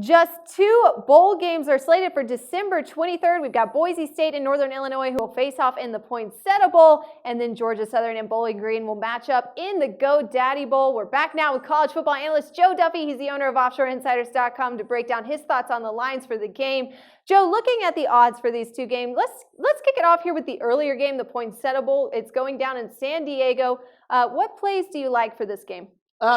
Just 2 bowl games are slated for December 23rd. We've got Boise State and Northern Illinois who will face off in the Poinsettia Bowl, and then Georgia Southern and Bowling Green will match up in the GoDaddy Bowl. We're back now with college football analyst Joe Duffy. He's the owner of OffshoreInsiders.com to break down his thoughts on the lines for the game. Joe, looking at the odds for these 2 games, let's kick it off here with the earlier game, the Poinsettia Bowl. It's going down in San Diego. What plays do you like for this game?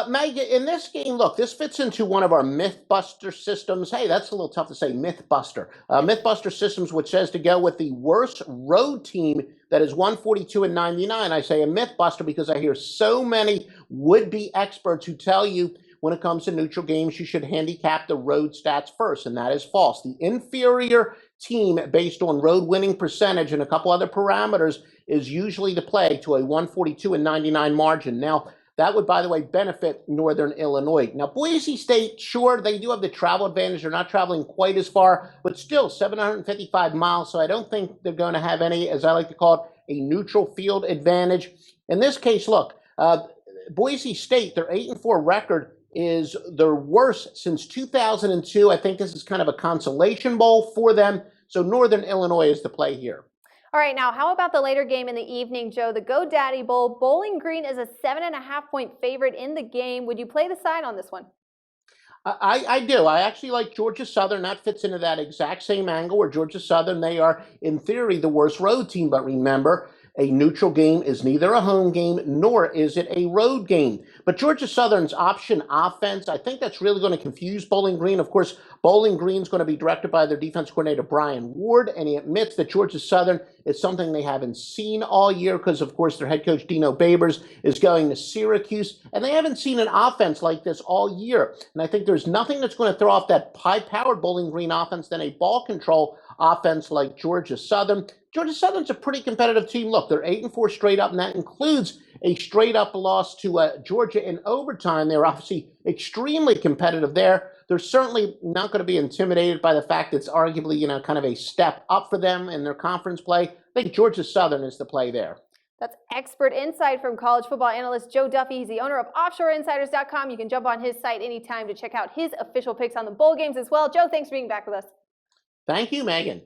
Megan, in this game, look, this fits into one of our Mythbuster systems. Hey, that's a little tough to say, Mythbuster. Mythbuster systems, which says to go with the worst road team that is 142-99. I say a Mythbuster because I hear so many would-be experts who tell you when it comes to neutral games, you should handicap the road stats first, and that is false. The inferior team, based on road winning percentage and a couple other parameters, is usually the play to a 142-99 margin. Now, that would, by the way, benefit Northern Illinois. Now, Boise State, sure, they do have the travel advantage. They're not traveling quite as far, but still 755 miles, so I don't think they're going to have any, as I like to call it, a neutral field advantage. In this case, look, Boise State, their 8-4 record is their worst since 2002. I think this is kind of a consolation bowl for them, so Northern Illinois is the play here. All right, now how about the later game in the evening, Joe? The GoDaddy Bowl. Bowling Green is a 7.5-point favorite in the game. Would you play the side on this one? I do. I actually like Georgia Southern. That fits into that exact same angle where Georgia Southern, they are, in theory, the worst road team. But remember, a neutral game is neither a home game nor is it a road game. But Georgia Southern's option offense, I think that's really going to confuse Bowling Green. Of course, Bowling Green's going to be directed by their defense coordinator, Brian Ward, and he admits that Georgia Southern is something they haven't seen all year because, of course, their head coach, Dino Babers, is going to Syracuse, and they haven't seen an offense like this all year. And I think there's nothing that's going to throw off that high-powered Bowling Green offense than a ball control offense like Georgia Southern. Georgia Southern's a pretty competitive team. Look, they're 8-4 straight up, and that includes a straight-up loss to Georgia in overtime. They're obviously extremely competitive there. They're certainly not going to be intimidated by the fact that it's arguably, kind of a step up for them in their conference play. I think Georgia Southern is the play there. That's expert insight from college football analyst Joe Duffy. He's the owner of OffshoreInsiders.com. You can jump on his site anytime to check out his official picks on the bowl games as well. Joe, thanks for being back with us. Thank you, Megan.